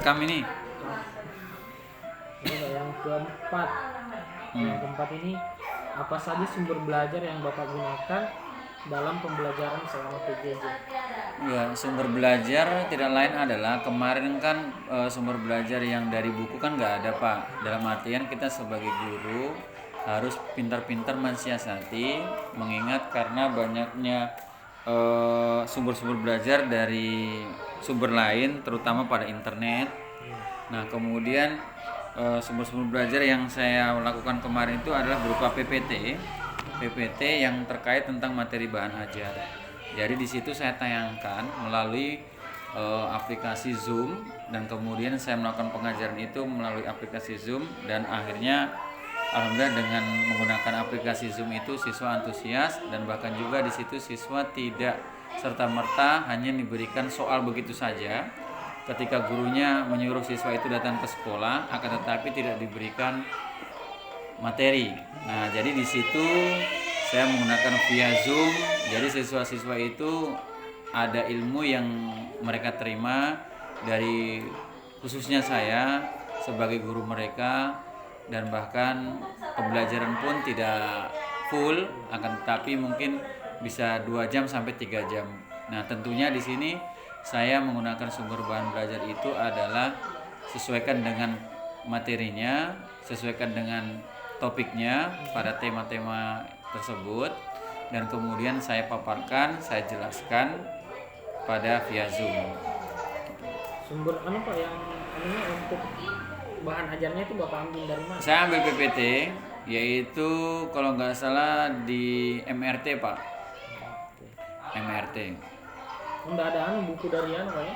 rekam ini. Ini yang keempat. Yang keempat ini, apa saja sumber belajar yang Bapak gunakan dalam pembelajaran selama PJJ? Ya, sumber belajar tidak lain adalah kemarin kan sumber belajar yang dari buku kan nggak ada Pak. Dalam artian kita sebagai guru harus pintar-pintar mensiasati, mengingat karena banyaknya sumber-sumber belajar dari sumber lain, terutama pada internet. Nah, kemudian sumber-sumber belajar yang saya lakukan kemarin itu adalah berupa PPT yang terkait tentang materi bahan ajar. Jadi di situ saya tayangkan melalui aplikasi Zoom, dan kemudian saya melakukan pengajaran itu melalui aplikasi Zoom, dan akhirnya alhamdulillah dengan menggunakan aplikasi Zoom itu siswa antusias, dan bahkan juga di situ siswa tidak serta-merta hanya diberikan soal begitu saja ketika gurunya menyuruh siswa itu datang ke sekolah, akan tetapi tidak diberikan materi. Nah, jadi di situ saya menggunakan via Zoom. Jadi siswa-siswa itu ada ilmu yang mereka terima dari khususnya saya sebagai guru mereka, dan bahkan pembelajaran pun tidak full, akan tetapi mungkin bisa 2 jam sampai 3 jam. Nah, tentunya di sini saya menggunakan sumber bahan belajar itu adalah sesuaikan dengan materinya, sesuaikan dengan topiknya pada tema-tema tersebut, dan kemudian saya paparkan, saya jelaskan pada via Zoom. Sumber Pak yang untuk bahan ajarnya itu Bapak ambil dari mana? Saya ambil PPT, yaitu kalau nggak salah di MRT Pak. MRT. Enggak ada buku dari Pak ya?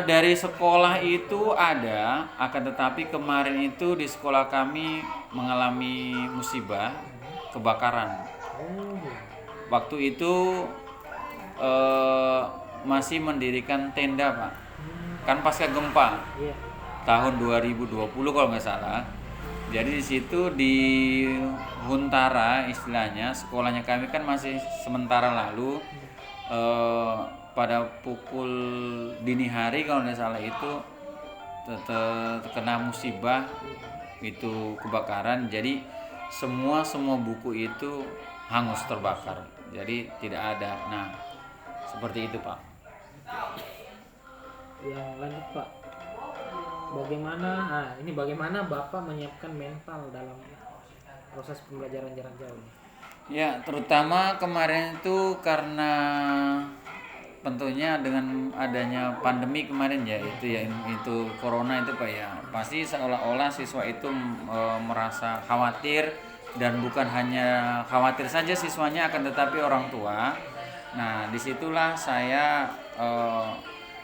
Dari sekolah itu ada, akan tetapi kemarin itu di sekolah kami mengalami musibah kebakaran. Waktu itu masih mendirikan tenda Pak, kan pasca gempa tahun 2020 kalau nggak salah. Jadi di situ di Huntara istilahnya, sekolahnya kami kan masih sementara lalu pada pukul dini hari kalau nggak salah itu terkena musibah itu kebakaran. Jadi semua buku itu hangus terbakar, jadi tidak ada. Nah, seperti itu Pak. Yang lanjut Pak, bagaimana Bapak menyiapkan mental dalam proses pembelajaran jarak jauh? Ya, terutama kemarin itu karena tentunya dengan adanya pandemi kemarin ya, itu corona itu Pak ya, pasti seolah-olah siswa itu merasa khawatir, dan bukan hanya khawatir saja siswanya, akan tetapi orang tua. Nah, disitulah saya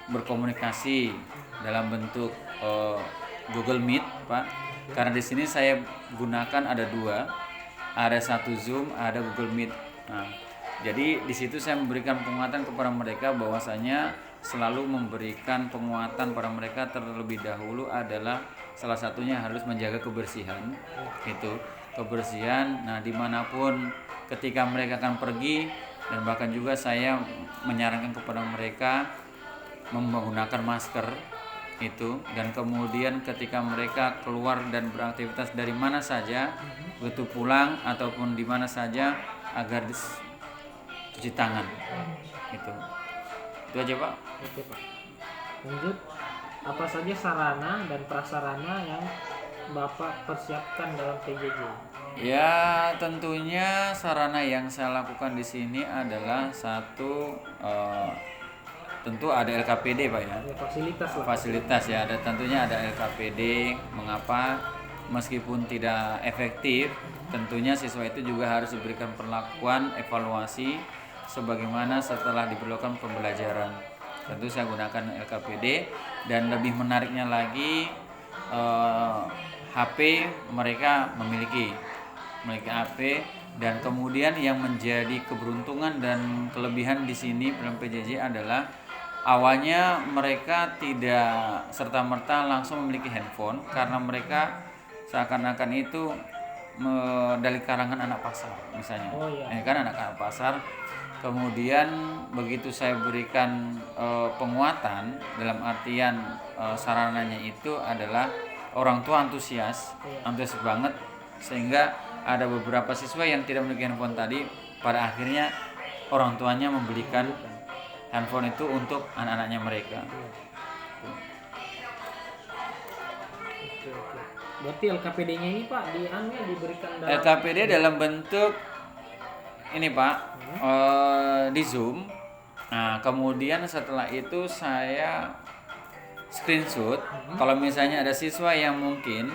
berkomunikasi dalam bentuk Google Meet Pak, karena di sini saya gunakan ada 2. Ada satu Zoom, ada Google Meet. Nah, jadi di situ saya memberikan penguatan kepada mereka, bahwasanya selalu memberikan penguatan pada mereka terlebih dahulu adalah salah satunya harus menjaga kebersihan. Itu kebersihan. Nah, dimanapun ketika mereka akan pergi, dan bahkan juga saya menyarankan kepada mereka menggunakan masker itu, dan kemudian ketika mereka keluar dan beraktivitas dari mana saja, begitu pulang ataupun di mana saja, agar cuci tangan. Itu aja Pak. Oke Pak. Lanjut, apa saja sarana dan prasarana yang Bapak persiapkan dalam PJJ? Ya, tentunya sarana yang saya lakukan di sini adalah satu, tentu ada LKPD Pak ya. Fasilitas ya, tentunya ada LKPD. Mengapa? Meskipun tidak efektif, tentunya siswa itu juga harus diberikan perlakuan evaluasi sebagaimana setelah diperlakukan pembelajaran. Tentu saya gunakan LKPD, dan lebih menariknya lagi HP mereka memiliki HP. Dan kemudian yang menjadi keberuntungan dan kelebihan di sini dalam PJJ adalah awalnya mereka tidak serta-merta langsung memiliki handphone, karena mereka seakan-akan itu dari karangan anak pasar misalnya. Kan anak pasar. Kemudian begitu saya berikan penguatan, dalam artian sarananya itu adalah orang tua antusias banget, sehingga ada beberapa siswa yang tidak memiliki handphone tadi, pada akhirnya orang tuanya membelikan handphone itu untuk anak-anaknya mereka. Oke. Berarti LKPD-nya ini Pak diberikan dalam LKPD dalam bentuk ini Pak, di Zoom. Nah, kemudian setelah itu saya screenshot. Kalau misalnya ada siswa yang mungkin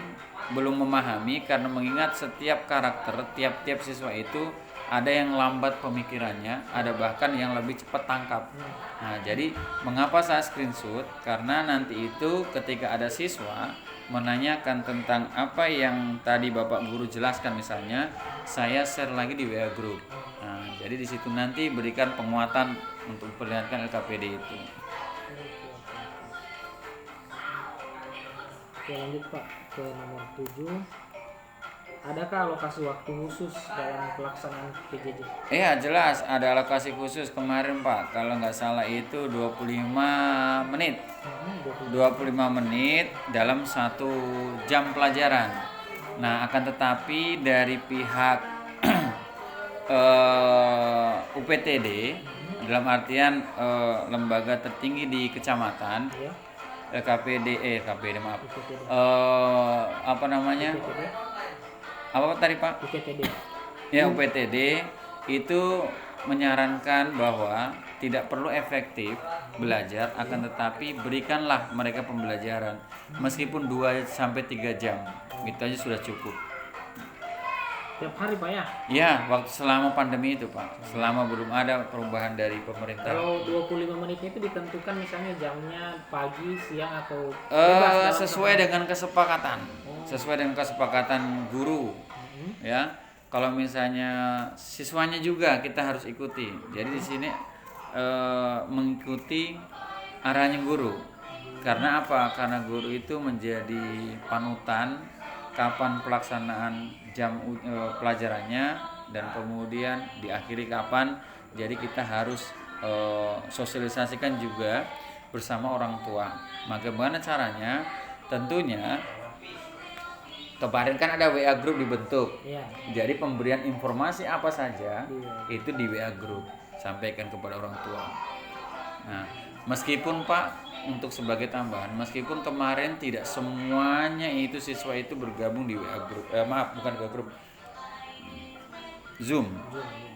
belum memahami, karena mengingat setiap karakter tiap-tiap siswa itu ada yang lambat pemikirannya, ada bahkan yang lebih cepat tangkap. Nah, jadi mengapa saya screenshot? Karena nanti itu ketika ada siswa menanyakan tentang apa yang tadi Bapak Guru jelaskan misalnya, saya share lagi di WA group. Nah, jadi di situ nanti berikan penguatan untuk perlihatkan LKPD itu. Oke, lanjut Pak ke nomor 7. Adakah alokasi waktu khusus dalam pelaksanaan PJJ? Iya, jelas ada alokasi khusus kemarin Pak. Kalau nggak salah itu 25 menit. 25 menit dalam 1 jam pelajaran. Nah, akan tetapi dari pihak UPTD, dalam artian lembaga tertinggi di kecamatan, KPD maaf. Apa namanya? Apa tadi Pak? UPTD. Ya, UPTD itu menyarankan bahwa tidak perlu efektif belajar, akan tetapi berikanlah mereka pembelajaran meskipun 2-3 jam. Itu aja sudah cukup. Tiap hari Pak ya? Ya, waktu selama pandemi itu Pak, selama belum ada perubahan dari pemerintah. Kalau 25 menit itu ditentukan misalnya jamnya pagi, siang atau bebas sesuai dengan kesepakatan. Sesuai dengan kesepakatan guru. Ya. Kalau misalnya siswanya juga kita harus ikuti. Jadi di sini mengikuti arahannya guru. Karena apa? Karena guru itu menjadi panutan kapan pelaksanaan jam pelajarannya dan kemudian diakhiri kapan. Jadi kita harus sosialisasikan juga bersama orang tua. Bagaimana caranya? Tentunya kemarin kan ada WA group dibentuk. Jadi pemberian informasi apa saja itu di WA group, sampaikan kepada orang tua. Nah, meskipun Pak, untuk sebagai tambahan, meskipun kemarin tidak semuanya itu siswa itu bergabung di WA group, bukan WA group, Zoom,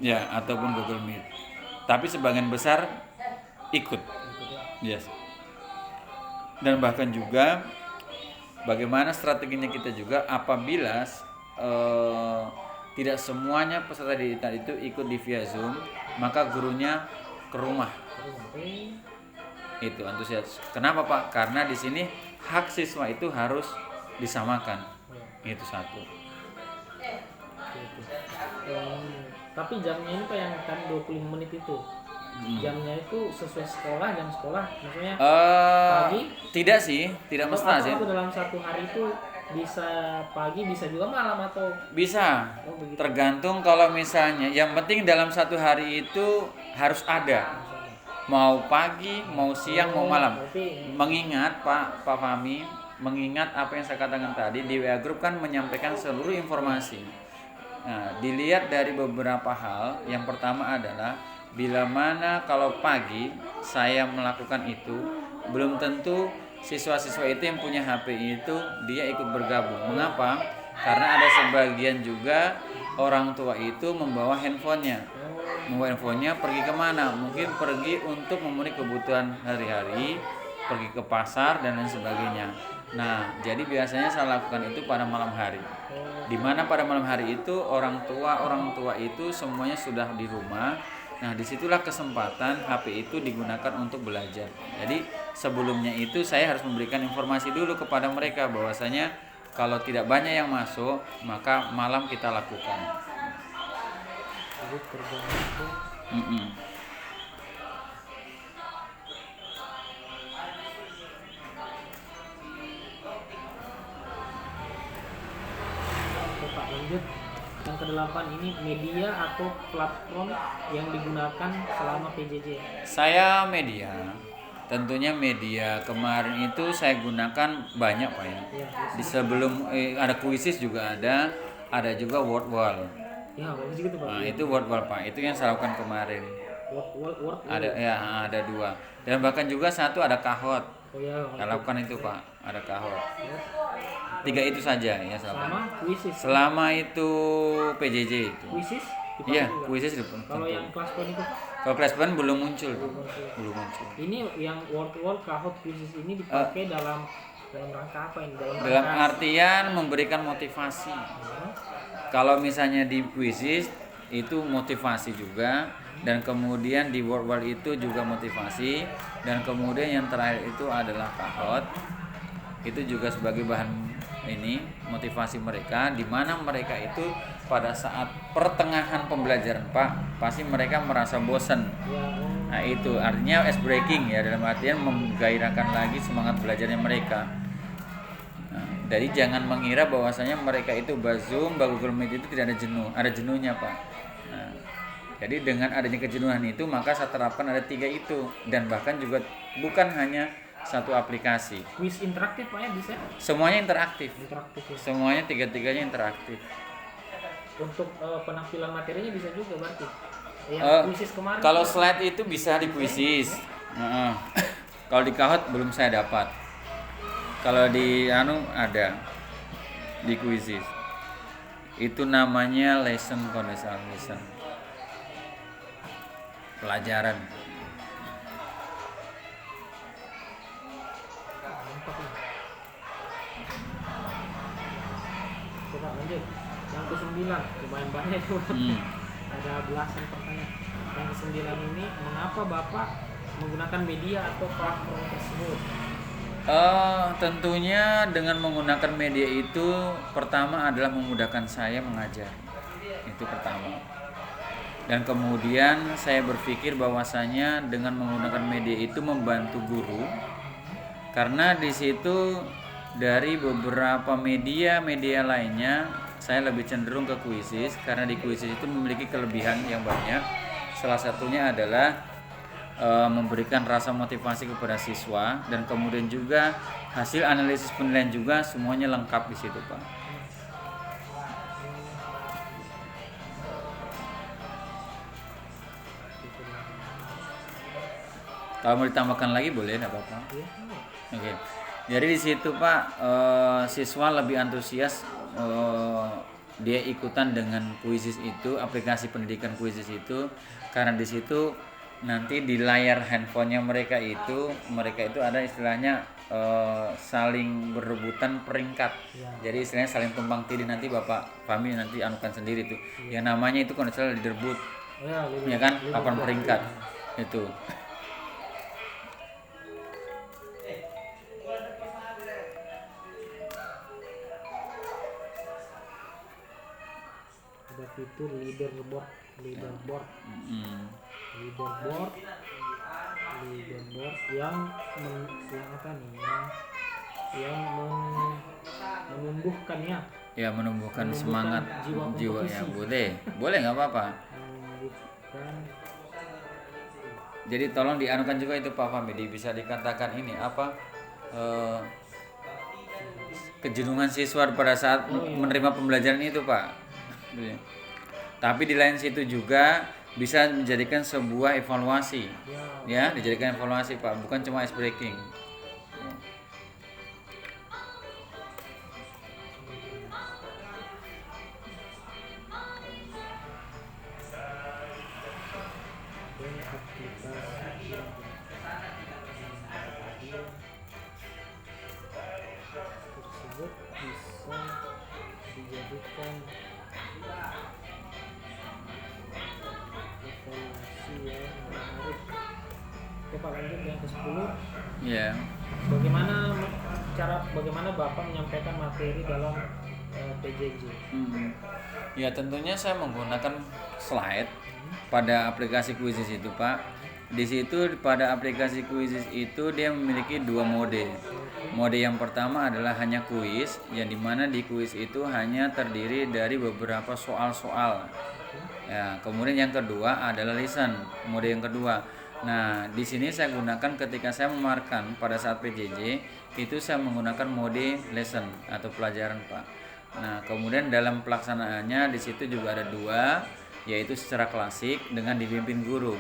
ya, ataupun Google Meet, tapi sebagian besar ikut, yes. Dan bahkan juga bagaimana strateginya kita juga apabila tidak semuanya peserta dididik itu ikut di via Zoom, maka gurunya ke rumah. Itu antusias. Kenapa Pak? Karena di sini hak siswa itu harus disamakan. Itu satu. Tapi jamnya ini Pak yang tadi 25 menit itu. Jamnya itu sesuai jam sekolah, maksudnya pagi? Tidak sih, tidak mesti sih. Atau dalam satu hari itu bisa pagi, bisa juga malam atau? Bisa. Tergantung kalau misalnya. Yang penting dalam satu hari itu harus ada. Mau pagi, mau siang, mau malam. Mengingat Pak Fahmi, mengingat apa yang saya katakan tadi, di WA Group kan menyampaikan seluruh informasi. Nah, dilihat dari beberapa hal. Yang pertama adalah bila mana kalau pagi saya melakukan itu, belum tentu siswa-siswa itu yang punya HP itu dia ikut bergabung. Mengapa? Karena ada sebagian juga orang tua itu membawa handphonenya. Membawa handphonenya pergi kemana? Mungkin pergi untuk memenuhi kebutuhan hari-hari, pergi ke pasar dan lain sebagainya. Nah, jadi biasanya saya lakukan itu pada malam hari. Di mana pada malam hari itu orang tua itu semuanya sudah di rumah. Nah, disitulah kesempatan HP itu digunakan untuk belajar. Jadi sebelumnya itu saya harus memberikan informasi dulu kepada mereka bahwasanya kalau tidak banyak yang masuk, maka malam kita lakukan. Pak, lanjut Yang kedelapan ini media atau platform yang digunakan selama PJJ. Saya media. Tentunya media kemarin itu saya gunakan banyak Pak ya. Ya, Di sebelum ada Quizizz juga ada juga Wordwall. ya bagus gitu Pak. Nah, itu Wordwall Pak. Itu yang saya lakukan kemarin. Word. Ada 2. Dan bahkan juga satu ada Kahoot. Oh ya. Saya lakukan itu Pak. Ada Kahoot. 3 itu saja ya saya lakukan. Sama Quizizz. Selama itu PJJ itu. Quizizz dipakai Iya, juga. Quizizz Kalau yang kelas pon itu kalau kelas ban belum muncul. Belum muncul. ini yang Word, Kahoot, Quizizz ini dipakai dalam rangka apa ini? Dalam artian memberikan motivasi. Kalau misalnya di Quizizz itu motivasi juga, dan kemudian di Wordwall itu juga motivasi, dan kemudian yang terakhir itu adalah Kahoot. Itu juga sebagai bahan ini motivasi mereka, di mana mereka itu pada saat pertengahan pembelajaran Pak pasti mereka merasa bosan. Nah itu artinya ice breaking ya, dalam artian menggairahkan lagi semangat belajarnya mereka. Nah, jadi jangan mengira bahwasanya mereka itu Zoom, Google Meet itu tidak ada jenuh, ada jenuhnya Pak. Nah, jadi dengan adanya kejenuhan itu maka saya terapkan ada 3 itu, dan bahkan juga bukan hanya satu aplikasi. Quiz interaktif Pak ya bisa? Semuanya interaktif. Interaktif ya. Semuanya 3-3-nya interaktif. Untuk penampilan materinya bisa juga berarti. Quizizz kemarin. Kalau slide itu bisa di Quizizz. Kalau di Kahoot belum saya dapat. Kalau di ada di Quizizz. Itu namanya lesson lesson. Pelajaran. Coba lanjut. Yang ke-9 lumayan banyak tuh. Ada belasan pertanyaan. Yang ke-9 ini, mengapa Bapak menggunakan media atau platform tersebut? Tentunya dengan menggunakan media itu pertama adalah memudahkan saya mengajar. Itu pertama. Dan kemudian saya berpikir bahwasanya dengan menggunakan media itu membantu guru, karena di situ dari beberapa media lainnya saya lebih cenderung ke Quizizz, karena di Quizizz itu memiliki kelebihan yang banyak. Salah satunya adalah memberikan rasa motivasi kepada siswa, dan kemudian juga hasil analisis penilaian juga semuanya lengkap di situ Pak. Kalau mau ditambahkan lagi boleh, tidak apa-apa. Oke. Jadi di situ Pak, siswa lebih antusias dia ikutan dengan Quizizz itu, aplikasi pendidikan Quizizz itu, karena di situ nanti di layar handphonenya mereka itu ada istilahnya saling berebutan peringkat. Jadi istilahnya saling tumpang tindih, nanti Bapak Fahmi nanti anukan sendiri tuh. Yang namanya itu kalau salah leaderboard. Ya kan, papan peringkat itu. Ada fitur leaderboard yang apa nih menumbuhkan ya. Ya, menumbuhkan semangat jiwa ya, boleh nggak apa-apa. Jadi tolong dianukan juga itu Pak Fahmi, bisa dikatakan ini apa, kejenuhan siswa pada saat menerima pembelajaran itu Pak. Tapi di lain situ juga bisa menjadikan sebuah evaluasi, ya, dijadikan evaluasi Pak, bukan cuma ice breaking. Tersebut bisa dijadikan evaluasi yang menarik. Coba lanjut yang ke-10. Ya. Bagaimana Bapak menyampaikan materi dalam PJJ? Ya tentunya saya menggunakan slide pada aplikasi Quizizz itu Pak. Di situ pada aplikasi Quizizz itu dia memiliki dua mode. Mode yang pertama adalah hanya kuis, yang dimana di kuis itu hanya terdiri dari beberapa soal-soal. Ya, kemudian yang kedua adalah listen, mode yang kedua. Nah, di sini saya gunakan ketika saya memarkan pada saat PJJ, itu saya menggunakan mode lesson atau pelajaran, Pak. Nah, kemudian dalam pelaksanaannya di situ juga ada dua, yaitu secara klasik dengan dipimpin guru.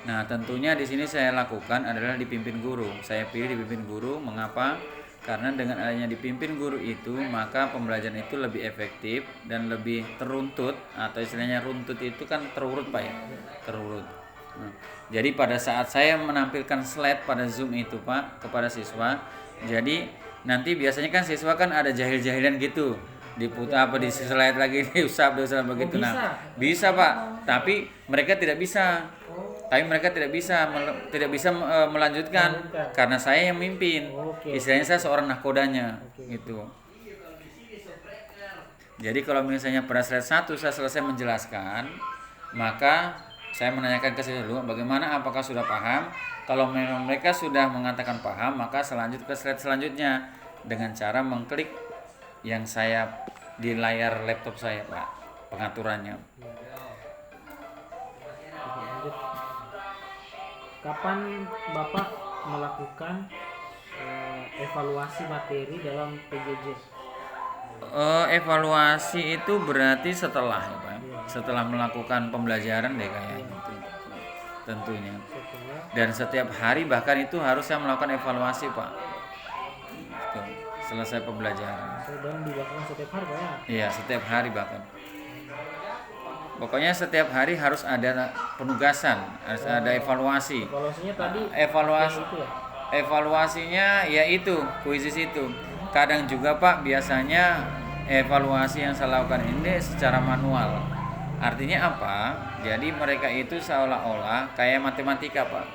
Nah, tentunya di sini saya lakukan adalah dipimpin guru. Saya pilih dipimpin guru, mengapa? Karena dengan adanya dipimpin guru itu, maka pembelajaran itu lebih efektif dan lebih teruntut, atau istilahnya runtut itu kan terurut, Pak ya, terurut. Nah, jadi pada saat saya menampilkan slide pada Zoom itu, Pak, kepada siswa, jadi nanti biasanya kan siswa kan ada jahil-jahilan gitu, diputar apa di slide lagi diusap begitu. Nah, bisa, Pak, tapi mereka tidak bisa. Melanjutkan karena saya yang mimpin. Istilahnya saya seorang nahkodanya gitu. Jadi kalau misalnya pada slide 1 saya selesai menjelaskan, maka saya menanyakan ke siswa dulu bagaimana, apakah sudah paham. Kalau memang mereka sudah mengatakan paham, maka selanjut ke slide selanjutnya dengan cara mengklik yang saya di layar laptop saya, Pak, pengaturannya. Kapan Bapak melakukan evaluasi materi dalam PJJ? Evaluasi itu berarti setelah ya, Pak. Setelah melakukan pembelajaran deh kayaknya itu. Tentunya. Dan setiap hari bahkan itu harus saya melakukan evaluasi, Pak. Itu, selesai pembelajaran. Dan dilakukan setiap hari, Pak ya? Iya, setiap hari bahkan. Pokoknya setiap hari harus ada penugasan, harus ada evaluasi. Evaluasinya tadi Evaluasinya ya itu, Quizizz itu. Kadang juga, Pak, biasanya evaluasi yang saya lakukan ini secara manual. Artinya apa? Jadi mereka itu seolah-olah kayak matematika, Pak.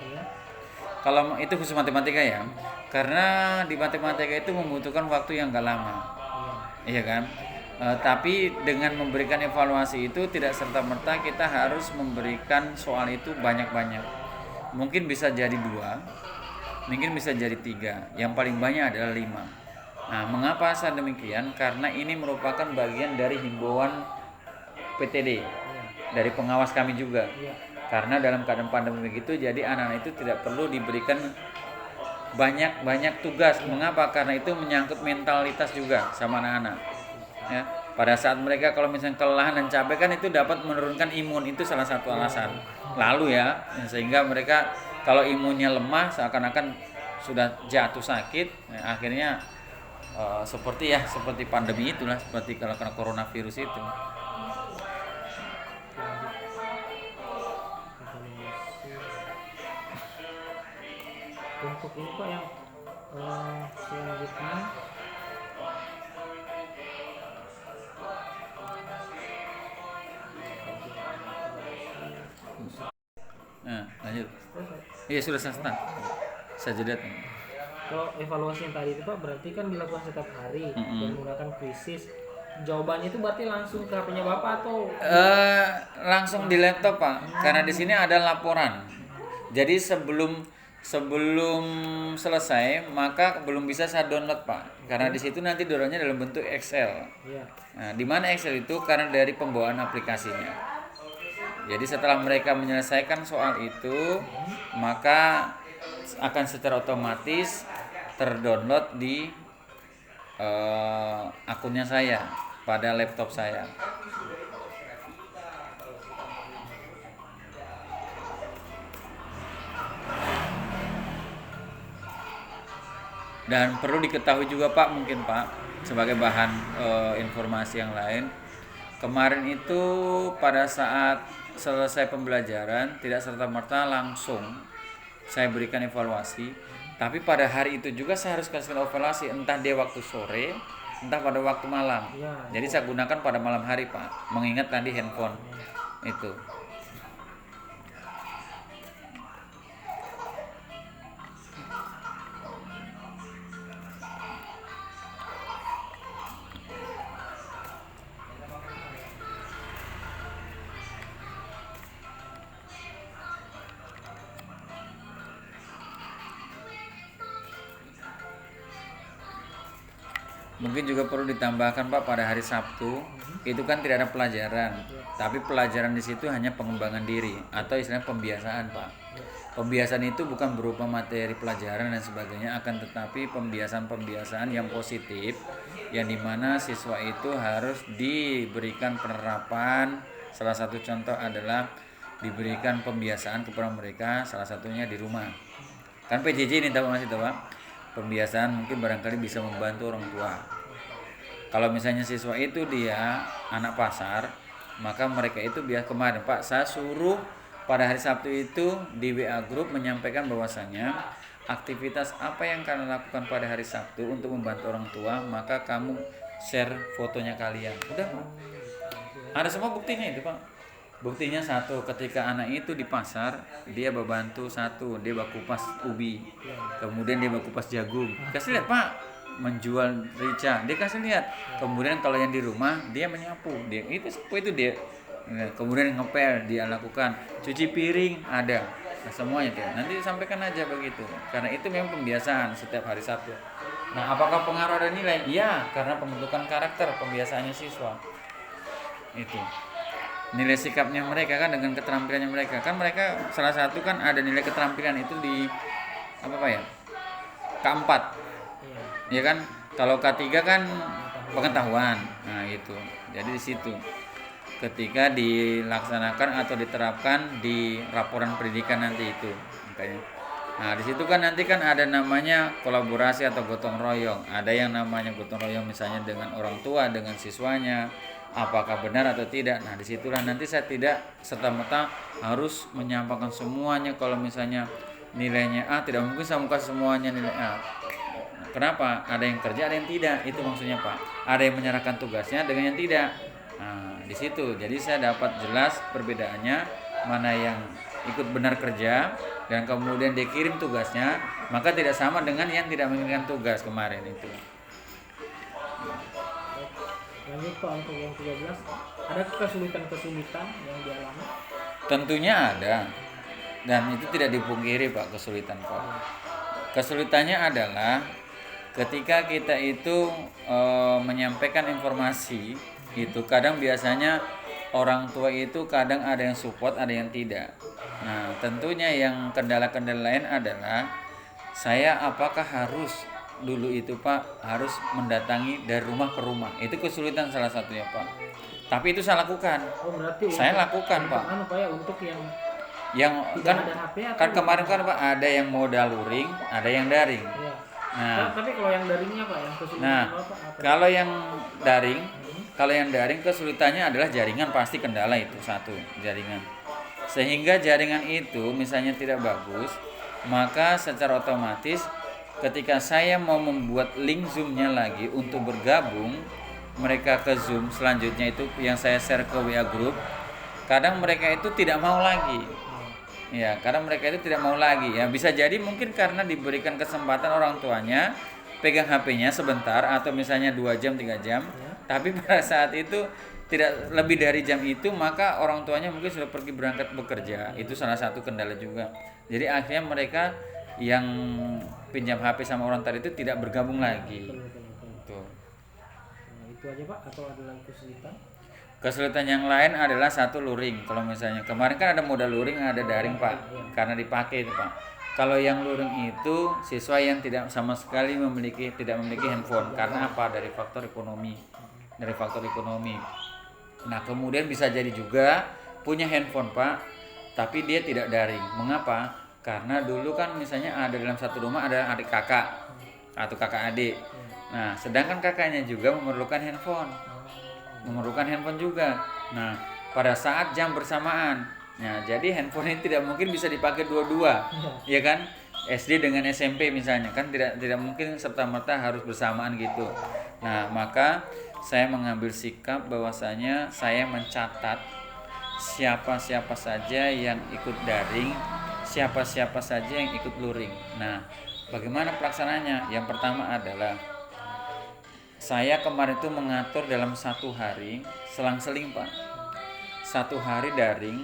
Kalau itu khusus matematika ya. Karena di matematika itu membutuhkan waktu yang gak lama. Iya kan? Tapi dengan memberikan evaluasi itu tidak serta-merta kita harus memberikan soal itu banyak-banyak. Mungkin bisa jadi 2, mungkin bisa jadi 3, yang paling banyak adalah 5. Nah, mengapa saya demikian? Karena ini merupakan bagian dari himbauan PTD, dari pengawas kami juga. Karena dalam keadaan pandemi begitu, jadi anak-anak itu tidak perlu diberikan banyak tugas. Mengapa? Karena itu menyangkut mentalitas juga sama anak-anak. Ya, pada saat mereka kalau misalnya kelelahan dan capek kan itu dapat menurunkan imun, itu salah satu alasan. Lalu ya, sehingga mereka kalau imunnya lemah seakan-akan sudah jatuh sakit, akhirnya seperti pandemi itulah, seperti kalau kena coronavirus itu. Untuk ini, Pak, yang selanjutnya Lanjut. Iya, sudah start. Saya jeda. Kalau evaluasi yang tadi itu, Pak, berarti kan dilakukan setiap hari dan menggunakan Quizizz. Jawabannya itu berarti langsung ke HP-nya Bapak atau langsung di laptop, Pak. Karena di sini ada laporan. Jadi sebelum selesai maka belum bisa saya download, Pak. Karena di situ nanti downloadnya dalam bentuk Excel. Nah, di mana Excel itu? Karena dari pembawaan aplikasinya. Jadi setelah mereka menyelesaikan soal itu, maka akan secara otomatis terdownload di akunnya saya pada laptop saya. Dan perlu diketahui juga, Pak, mungkin Pak, sebagai bahan informasi yang lain, kemarin itu pada saat selesai pembelajaran tidak serta-merta langsung saya berikan evaluasi, tapi pada hari itu juga saya harus kasih evaluasi, entah dia waktu sore, entah pada waktu malam. Jadi saya gunakan pada malam hari, Pak, mengingat tadi handphone itu. Mungkin juga perlu ditambahkan Pak, pada hari Sabtu itu kan tidak ada pelajaran, tapi pelajaran di situ hanya pengembangan diri atau istilahnya pembiasaan Pak. Pembiasaan itu bukan berupa materi pelajaran dan sebagainya, akan tetapi pembiasaan-pembiasaan yang positif, yang dimana siswa itu harus diberikan penerapan. Salah satu contoh adalah diberikan pembiasaan kepada mereka, salah satunya di rumah. Kan PJJ ini tahu masih tahu Pak? Pembiasaan mungkin barangkali bisa membantu orang tua. Kalau misalnya siswa itu dia anak pasar, maka mereka itu biar kemarin Pak, saya suruh pada hari Sabtu itu di WA Group menyampaikan bahwasanya aktivitas apa yang kalian lakukan pada hari Sabtu untuk membantu orang tua, maka kamu share fotonya kalian. Udah Pak. Ada semua buktinya itu Pak. Buktinya satu, ketika anak itu di pasar, dia membantu satu, dia kupas ubi, kemudian dia kupas jagung. Kasih lihat Pak, menjual rica, dia kasih lihat. Kemudian kalau yang di rumah, dia menyapu, dia itu dia. Kemudian ngepel dia lakukan, cuci piring ada, nah, semuanya tuh. Nanti sampaikan aja begitu, karena itu memang pembiasaan setiap hari Sabtu. Nah, apakah pengaruh ada nilai? Iya, karena pembentukan karakter, pembiasaannya siswa. Itu nilai sikapnya mereka kan dengan keterampilannya mereka. Kan mereka salah satu kan ada nilai keterampilan itu di apa Pak ya? K4. Ya kan? Kalau K3 kan pengetahuan. Nah, itu. Jadi di situ. Ketika dilaksanakan atau diterapkan di laporan pendidikan nanti itu. Makanya. Nah, di situ kan nanti kan ada namanya kolaborasi atau gotong royong. Ada yang namanya gotong royong misalnya dengan orang tua, dengan siswanya. Apakah benar atau tidak? Nah, disitulah nanti saya tidak serta-merta harus menyampaikan semuanya. Kalau misalnya nilainya A, tidak mungkin saya buka semuanya nilai A. Kenapa? Ada yang kerja, ada yang tidak. Itu maksudnya Pak. Ada yang menyerahkan tugasnya dengan yang tidak. Nah, di situ. Jadi saya dapat jelas perbedaannya, mana yang ikut benar kerja dan kemudian dikirim tugasnya, maka tidak sama dengan yang tidak mengirimkan tugas kemarin itu. Lanjut Pak, untuk yang 13, ada kesulitan-kesulitan yang dialami? Tentunya ada, dan itu tidak dipungkiri Pak, kesulitan Pak. Kesulitannya adalah ketika kita itu menyampaikan informasi itu kadang biasanya orang tua itu kadang ada yang support, ada yang tidak. Nah, tentunya yang kendala-kendala lain adalah saya apakah harus dulu itu Pak harus mendatangi dari rumah ke rumah. Itu kesulitan salah satunya Pak. Tapi itu saya lakukan. Oh, berarti saya lakukan Pak. Anu Pak ya, untuk yang kan ada HP kan kemarin kan Pak ada yang modal luring, ada yang daring. Iya. Nah, tapi kalau yang daringnya Pak, yang kesulitan apa? Kalau yang daring kesulitannya adalah jaringan, pasti kendala itu satu, jaringan. Sehingga jaringan itu misalnya tidak bagus, maka secara otomatis ketika saya mau membuat link Zoom-nya lagi untuk bergabung mereka ke Zoom selanjutnya itu yang saya share ke WA Group, kadang mereka itu tidak mau lagi. Ya, kadang mereka itu tidak mau lagi. Ya, bisa jadi mungkin karena diberikan kesempatan orang tuanya pegang HP-nya sebentar atau misalnya 2 jam 3 jam, tapi pada saat itu tidak lebih dari jam itu maka orang tuanya mungkin sudah pergi berangkat bekerja. Itu salah satu kendala juga. Jadi akhirnya mereka yang pinjam HP sama orang tadi itu tidak bergabung lagi. Betul. Nah, itu aja Pak, atau ada lagi kesulitan? Kesulitan yang lain adalah satu luring. Kalau misalnya kemarin kan ada modal luring, ada daring Pak, karena dipakai itu Pak. Kalau yang luring itu siswa yang tidak sama sekali tidak memiliki handphone. Karena apa? Dari faktor ekonomi. Nah, kemudian bisa jadi juga punya handphone Pak, tapi dia tidak daring. Mengapa? Karena dulu kan misalnya ada dalam satu rumah ada adik kakak atau kakak adik. Nah, sedangkan kakaknya juga memerlukan handphone juga. Nah, pada saat jam bersamaan. Nah, jadi handphone ini tidak mungkin bisa dipakai dua-dua, ya kan? SD dengan SMP misalnya kan tidak mungkin serta-merta harus bersamaan gitu. Nah, maka saya mengambil sikap bahwasanya saya mencatat siapa-siapa saja yang ikut daring, siapa-siapa saja yang ikut luring. Nah, bagaimana pelaksanaannya? Yang pertama adalah saya kemarin itu mengatur dalam 1 hari selang-seling Pak. 1 hari daring,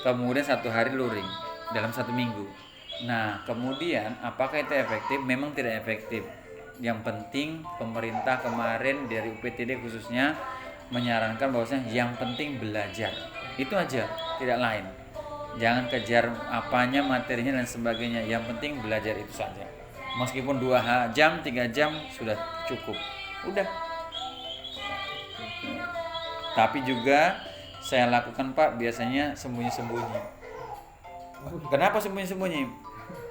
kemudian 1 hari luring dalam 1 minggu. Nah, kemudian apakah itu efektif? Memang tidak efektif. Yang penting pemerintah kemarin dari UPTD khususnya menyarankan bahwasanya yang penting belajar. Itu aja, tidak lain. Jangan kejar apanya, materinya dan sebagainya. Yang penting belajar itu saja. Meskipun 2 jam, 3 jam sudah cukup. Udah. Tapi juga saya lakukan Pak biasanya sembunyi-sembunyi. Kenapa sembunyi-sembunyi?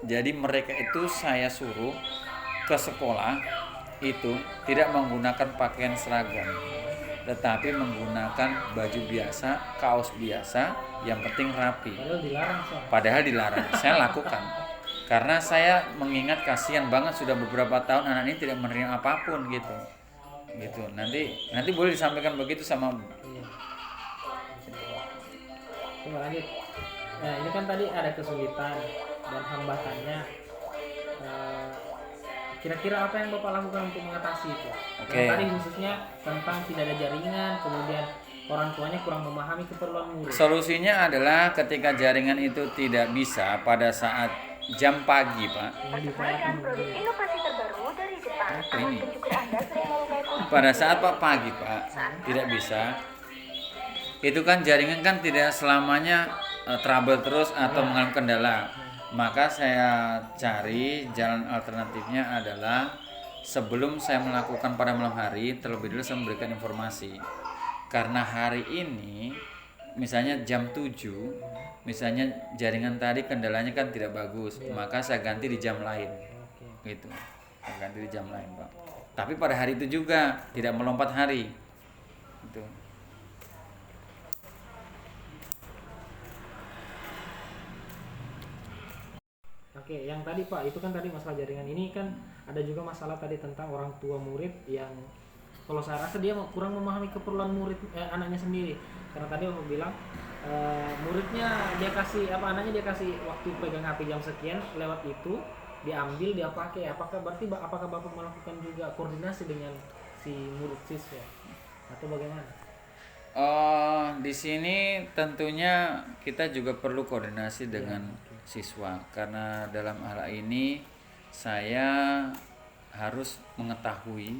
Jadi mereka itu saya suruh ke sekolah itu tidak menggunakan pakaian seragam, tetapi menggunakan baju biasa, kaos biasa, yang penting rapi. Padahal dilarang. Saya lakukan karena saya mengingat kasihan banget sudah beberapa tahun anak ini tidak menerima apapun gitu. Nanti boleh disampaikan begitu sama. Coba lanjut. Nah, ini kan tadi ada kesulitan dan hambatannya. Kira-kira apa yang Bapak lakukan untuk mengatasi itu? Oke. Yang tadi khususnya tentang tidak ada jaringan, kemudian orang tuanya kurang memahami keperluan murid. Solusinya adalah ketika jaringan itu tidak bisa pada saat jam pagi, Pak. Produk inovasi terbaru dari Jepang. Ini. Anda sering melukai Pada saat Pak pagi, Pak, tidak bisa. Itu kan jaringan kan tidak selamanya trouble terus atau mengalami kendala. Maka saya cari jalan alternatifnya adalah sebelum saya melakukan pada malam hari, terlebih dulu saya memberikan informasi. Karena hari ini misalnya jam 7, misalnya jaringan tadi kendalanya kan tidak bagus, maka saya ganti di jam lain. Gitu. Saya ganti di jam lain, Pak. Tapi pada hari itu juga tidak melompat hari. Gitu. Oke, yang tadi Pak, itu kan tadi masalah jaringan. Ini kan ada juga masalah tadi tentang orang tua murid yang kalau saya rasa dia kurang memahami keperluan murid anaknya sendiri. Karena tadi Bapak bilang muridnya dia kasih anaknya dia kasih waktu pegang HP jam sekian, lewat itu diambil dia pakai. Apakah Bapak melakukan juga koordinasi dengan si murid siswa atau bagaimana? Di sini tentunya kita juga perlu koordinasi dengan siswa, karena dalam hal ini saya harus mengetahui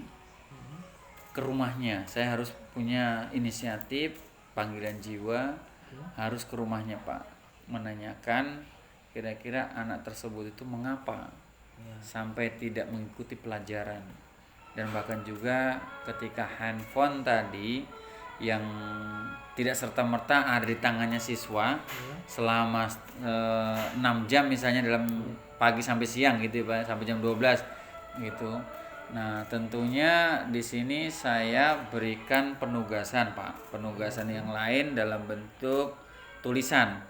ke rumahnya. Saya harus punya inisiatif panggilan jiwa, harus ke rumahnya Pak, menanyakan kira-kira anak tersebut itu mengapa sampai tidak mengikuti pelajaran. Dan bahkan juga ketika handphone tadi yang tidak serta-merta ada di tangannya siswa selama 6 jam misalnya dalam pagi sampai siang gitu Pak, sampai jam 12 gitu. Nah, tentunya di sini saya berikan penugasan Pak, penugasan yang lain dalam bentuk tulisan.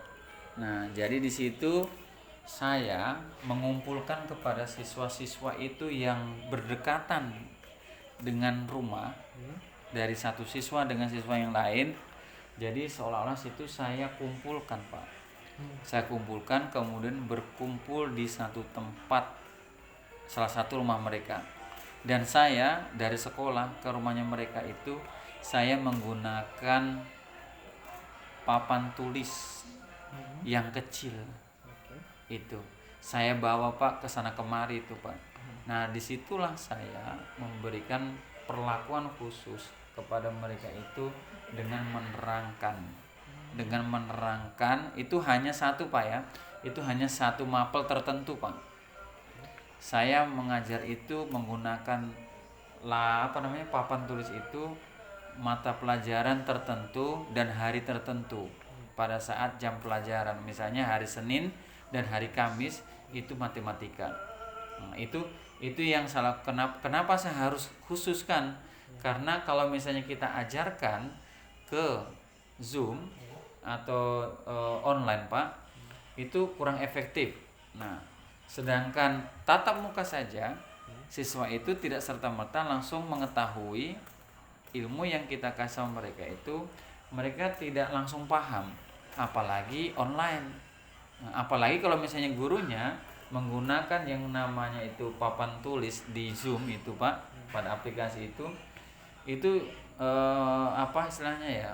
Nah, jadi di situ saya mengumpulkan kepada siswa-siswa itu yang berdekatan dengan rumah, dari satu siswa dengan siswa yang lain. Jadi seolah-olah situ saya kumpulkan Pak. Saya kumpulkan, kemudian berkumpul di satu tempat, salah satu rumah mereka. Dan saya dari sekolah ke rumahnya mereka itu saya menggunakan papan tulis yang kecil. Itu saya bawa Pak ke sana kemari itu Pak. Nah, disitulah saya memberikan perlakuan khusus kepada mereka itu dengan menerangkan itu hanya satu Pak ya, itu hanya satu mapel tertentu Pak. Saya mengajar itu menggunakan papan tulis itu mata pelajaran tertentu dan hari tertentu pada saat jam pelajaran. Misalnya hari Senin dan hari Kamis itu matematika. Nah, itu yang salah. Kenapa saya harus khususkan? Karena kalau misalnya kita ajarkan ke Zoom atau online Pak, itu kurang efektif. Nah, sedangkan tatap muka saja siswa itu tidak serta-merta langsung mengetahui ilmu yang kita kasih sama mereka, itu mereka tidak langsung paham, apalagi online. Nah, apalagi kalau misalnya gurunya menggunakan yang namanya itu papan tulis di Zoom itu Pak, pada aplikasi itu istilahnya ya,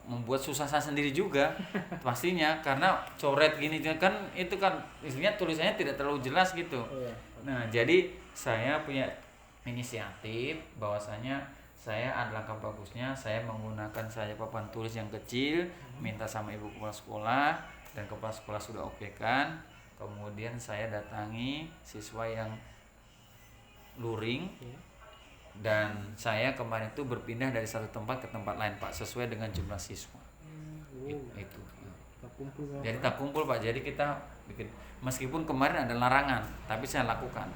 membuat susah saya sendiri juga pastinya, karena coret gini kan, itu kan isinya tulisannya tidak terlalu jelas gitu. Nah, jadi saya punya inisiatif bahwasanya saya ada langkah bagusnya saya menggunakan saja papan tulis yang kecil, minta sama ibu kepala sekolah, dan kepala sekolah sudah oke kan, kemudian saya datangi siswa yang luring, Ya. dan saya kemarin itu berpindah dari satu tempat ke tempat lain Pak sesuai dengan jumlah siswa. Itu Tak kumpul. jadi tak kumpul Pak, jadi kita bikin meskipun kemarin ada larangan tapi saya lakukan